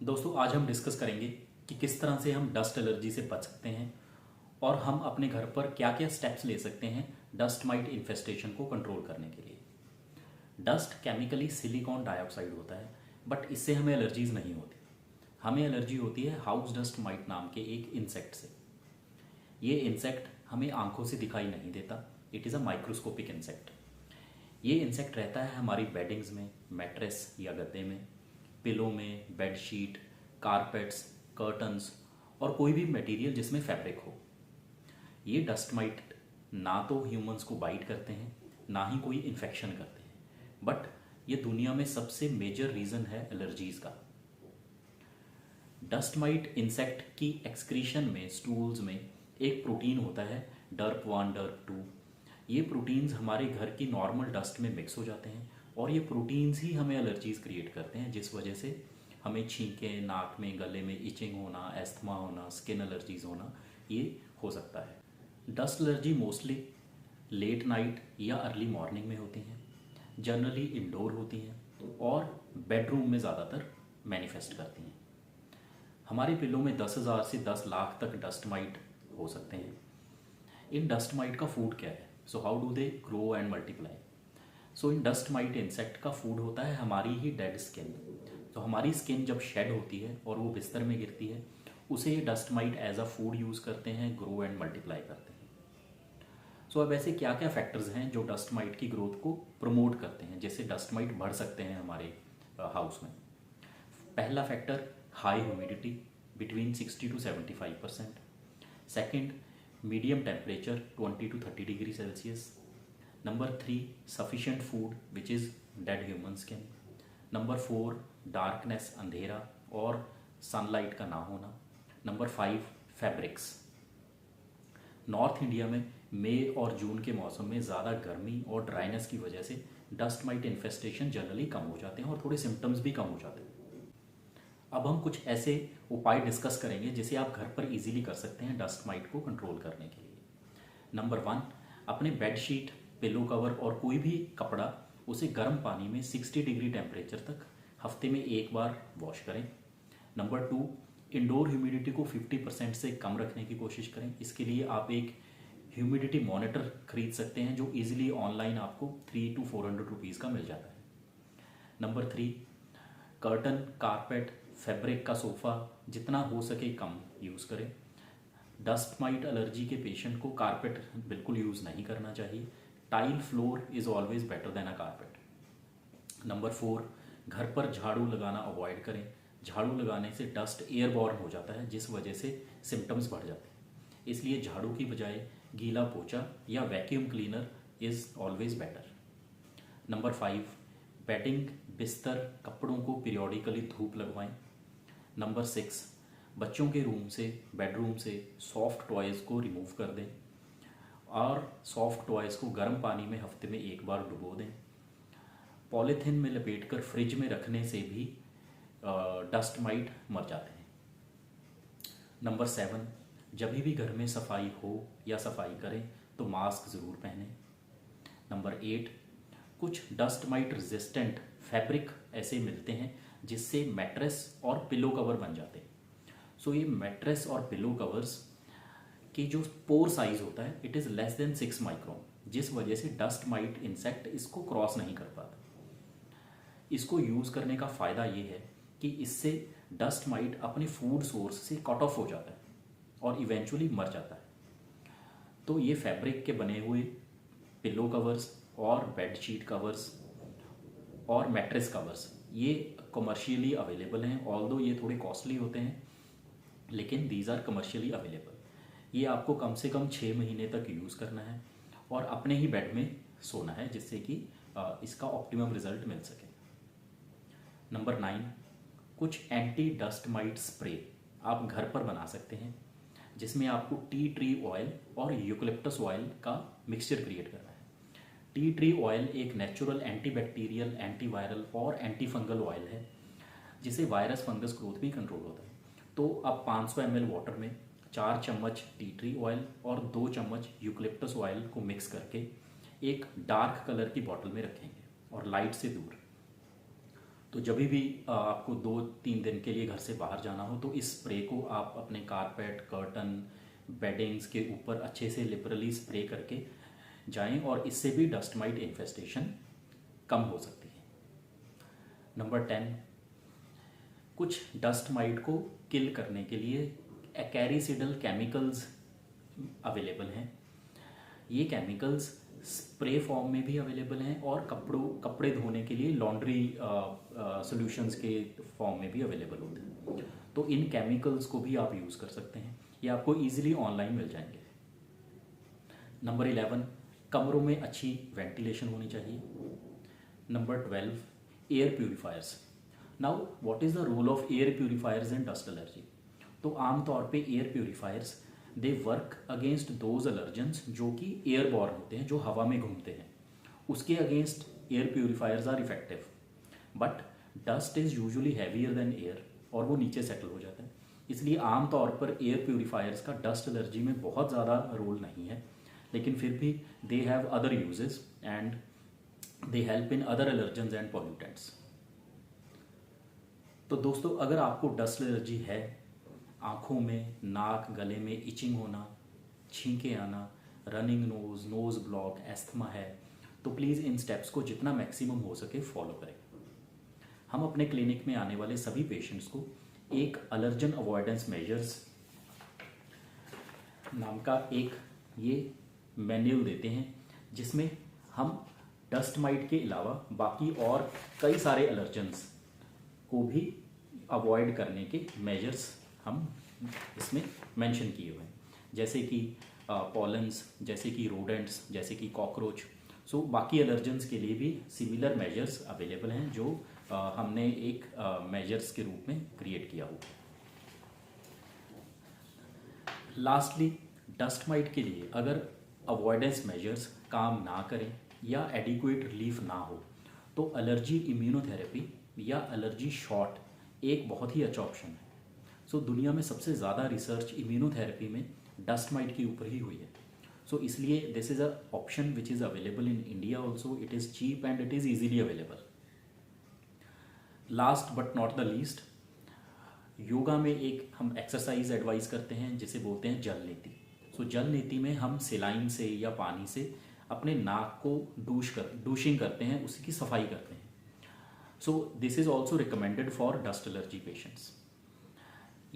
दोस्तों आज हम डिस्कस करेंगे कि किस तरह से हम डस्ट एलर्जी से बच सकते हैं और हम अपने घर पर क्या क्या स्टेप्स ले सकते हैं डस्ट माइट इन्फेस्टेशन को कंट्रोल करने के लिए। डस्ट केमिकली सिलिकॉन डाइऑक्साइड होता है, बट इससे हमें एलर्जीज नहीं होती। हमें एलर्जी होती है हाउस डस्ट माइट नाम के एक इंसेक्ट से। ये इंसेक्ट हमें आंखों से दिखाई नहीं देता। It is a microscopic insect. ये इंसेक्ट रहता है हमारी बेडिंग्स में, मैट्रेस या गद्दे में, पिलो में, बेडशीट, कारपेट्स, कर्टन्स और कोई भी मटेरियल जिसमें फैब्रिक हो। ये डस्ट माइट ना तो ह्यूमंस को बाइट करते हैं, ना ही कोई इन्फेक्शन करते हैं, बट ये दुनिया में सबसे मेजर रीज़न है एलर्जीज़ का। डस्ट माइट इंसेक्ट की एक्सक्रीशन में, स्टूल्स में एक प्रोटीन होता है डर्प 1 डर्प 2। ये प्रोटीन्स हमारे घर की नॉर्मल डस्ट में मिक्स हो जाते हैं और ये प्रोटीन्स ही हमें एलर्जीज़ क्रिएट करते हैं, जिस वजह से हमें छींकें, नाक में, गले में इचिंग होना, एस्थमा होना, स्किन एलर्जीज़ होना ये हो सकता है। Dust allergy mostly late night या अर्ली मॉर्निंग में होती हैं, जनरली इंडोर होती हैं और बेडरूम में ज़्यादातर मैनिफेस्ट करती हैं। हमारे पिलो में 10,000 से 10 लाख तक डस्ट माइट हो सकते हैं। इन डस्ट माइट का फूड क्या है? So how do they grow and multiply? So in dust might insect का फूड होता है हमारी ही डेड स्किन। तो हमारी स्किन जब शेड होती है और वो बिस्तर में गिरती है, उसे ये dust mite as a food use करते हैं, ग्रो एंड मल्टीप्लाई करते हैं। सो अब ऐसे क्या क्या फैक्टर्स हैं जो डस्ट माइट की ग्रोथ को प्रमोट करते हैं, जिससे डस्ट माइट बढ़ सकते हैं हमारे हाउस में। पहला factor, high humidity between 60 to 75%। Second, medium temperature 20 to 30 degree Celsius. Number 3, sufficient food which is dead human skin. Number 4, darkness, अंधेरा और सनलाइट का ना होना। Number 5, fabrics. नॉर्थ इंडिया में मई और जून के मौसम में ज़्यादा गर्मी और ड्राइनेस की वजह से डस्ट माइट इन्फेस्टेशन जनरली कम हो जाते हैं और थोड़े सिम्टम्स भी कम हो जाते हैं। अब हम कुछ ऐसे उपाय डिस्कस करेंगे जिसे आप घर पर इजीली कर सकते हैं डस्ट माइट को कंट्रोल करने के लिए। नंबर 1, अपने बेडशीट, पिलो कवर और कोई भी कपड़ा उसे गर्म पानी में 60 डिग्री टेम्परेचर तक हफ्ते में एक बार वॉश करें। नंबर 2, इंडोर ह्यूमिडिटी को 50% से कम रखने की कोशिश करें। इसके लिए आप एक ह्यूमिडिटी मॉनिटर खरीद सकते हैं जो इजीली ऑनलाइन आपको 300 to 400 रुपीज़ का मिल जाता है। नंबर 3, कर्टन, कारपेट, फैब्रिक का सोफ़ा जितना हो सके कम यूज़ करें। डस्ट माइट एलर्जी के पेशेंट को कारपेट बिल्कुल यूज़ नहीं करना चाहिए। Tile floor is always better than a carpet. Number 4, घर पर झाड़ू लगाना अवॉइड करें। झाड़ू लगाने से डस्ट एयरबॉर्न हो जाता है, जिस वजह से सिम्टम्स बढ़ जाते हैं। इसलिए झाड़ू की बजाय गीला पोछा या vacuum cleaner is always better. Number 5, bedding, बिस्तर, कपड़ों को पीरियोडिकली धूप लगवाएं। नंबर 6, बच्चों के रूम से, बेडरूम से सॉफ्ट टॉयज़ को रिमूव कर दें और सॉफ्ट टॉयज़ को गर्म पानी में हफ्ते में एक बार डुबो दें। पॉलीथीन में लपेटकर फ्रिज में रखने से भी डस्ट माइट मर जाते हैं। नंबर 7, जब भी घर में सफाई हो या सफाई करें तो मास्क ज़रूर पहनें। नंबर 8, कुछ डस्ट माइट रेजिस्टेंट फैब्रिक ऐसे मिलते हैं जिससे मैट्रेस और पिलो कवर बन जाते हैं। सो ये मैट्रेस और पिलो कवर्स की जो पोर साइज होता है it is less than 6 micron, जिस वजह से डस्ट माइट इंसेक्ट इसको क्रॉस नहीं कर पाता। इसको यूज़ करने का फ़ायदा ये है कि इससे डस्ट माइट अपने फूड सोर्स से कट ऑफ हो जाता है और इवेंचुअली मर जाता है। तो ये फैब्रिक के बने हुए पिलो कवर्स और बेडशीट कवर्स और मैट्रेस कवर्स ये कमर्शियली अवेलेबल हैं। ऑल्दो ये थोड़े कॉस्टली होते हैं, लेकिन दीज आर कमर्शियली अवेलेबल। ये आपको कम से कम 6 महीने तक यूज़ करना है और अपने ही बेड में सोना है, जिससे कि इसका ऑप्टिमम रिजल्ट मिल सके। नंबर 9, कुछ एंटी डस्ट माइट स्प्रे आप घर पर बना सकते हैं, जिसमें आपको टी ट्री ऑयल और यूकलिप्टस ऑयल का मिक्सचर क्रिएट करना है। टी ट्री ऑयल एक नेचुरल एंटीबैक्टीरियल, एंटीवायरल और एंटी फंगल ऑयल है, जिसे वायरस फंगस ग्रोथ भी कंट्रोल होता है। तो आप 500 ml वाटर में 4 चम्मच टी ट्री ऑयल और 2 चम्मच यूकलिप्टस ऑयल को मिक्स करके एक डार्क कलर की बॉटल में रखेंगे और लाइट से दूर। तो जब भी आपको 2-3 दिन के लिए घर से बाहर जाना हो तो इस स्प्रे को आप अपने कारपेट, कर्टन, बेडिंग्स के ऊपर अच्छे से लिबरली स्प्रे करके जाएं और इससे भी डस्ट माइट इन्फेस्टेशन कम हो सकती है। नंबर 10, कुछ डस्ट माइट को किल करने के लिए एक्ैरिसिडल केमिकल्स अवेलेबल हैं। ये केमिकल्स स्प्रे फॉर्म में भी अवेलेबल हैं और कपड़े धोने के लिए लॉन्ड्री सॉल्यूशंस के फॉर्म में भी अवेलेबल होते हैं। तो इन केमिकल्स को भी आप यूज़ कर सकते हैं, ये आपको ईजिली ऑनलाइन मिल जाएंगे। नंबर 11, कमरों में अच्छी वेंटिलेशन होनी चाहिए। Number 12, air purifiers. Now what is the role of air purifiers in dust allergy? तो आमतौर पे air purifiers they work against those allergens जो कि एयरबॉर्न होते हैं, जो हवा में घूमते हैं, उसके against air purifiers are effective. But dust is usually heavier than air और वो नीचे सेटल हो जाता है, इसलिए आमतौर पर एयर प्यूरीफायर्स का डस्ट एलर्जी में बहुत ज़्यादा रोल नहीं है, लेकिन फिर भी they have other uses and they help in other allergens and pollutants. तो दोस्तों, अगर आपको डस्ट एलर्जी है, आँखों में, नाक, गले में इचिंग होना, छींके आना, running nose, nose block, asthma है, तो प्लीज़ इन स्टेप्स को जितना मैक्सिमम हो सके फॉलो करें। हम अपने क्लिनिक में आने वाले सभी पेशेंट्स को एक एलर्जन अवॉइडेंस मेजर्स नाम का एक ये मैन्युअल देते हैं, जिसमें हम डस्ट माइट के अलावा बाकी और कई सारे एलर्जेंस को भी अवॉइड करने के मेजर्स हम इसमें मेंशन किए हुए हैं, जैसे कि पॉलन्स, जैसे कि रोडेंट्स, जैसे कि कॉकरोच। सो बाकी एलर्जेंस के लिए भी सिमिलर मेजर्स अवेलेबल हैं जो हमने एक मेजर्स के रूप में क्रिएट किया हुआ। लास्टली, डस्ट माइट के लिए अगर अवॉइडेंस मेजर्स काम ना करें या एडिक्वेट रिलीफ ना हो तो एलर्जी इम्यूनोथेरेपी या एलर्जी शॉट एक बहुत ही अच्छा ऑप्शन है। सो दुनिया में सबसे ज़्यादा रिसर्च इम्यूनोथेरेपी में डस्ट माइट के ऊपर ही हुई है। सो इसलिए this is a option which is available in India also, it is cheap and it is easily available. Last but not the least, yoga में एक हम एक्सरसाइज एडवाइस करते हैं जिसे बोलते हैं जल नीति। सो जल नीति में हम सेलाइन से या पानी से अपने नाक को डूशिंग करते हैं, उसकी सफाई करते हैं। So this is also recommended for dust allergy patients.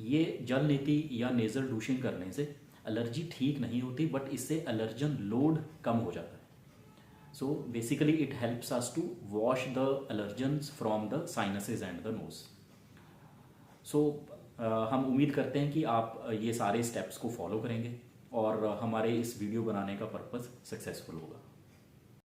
ये जल नीति या नेज़ल डूशिंग करने से एलर्जी ठीक नहीं होती, बट इससे एलर्जन लोड कम हो जाता है। So basically it helps us to wash the allergens from the sinuses and the nose. So हम उम्मीद करते हैं कि आप ये सारे स्टेप्स को फॉलो करेंगे और हमारे इस वीडियो बनाने का पर्पस सक्सेसफुल होगा।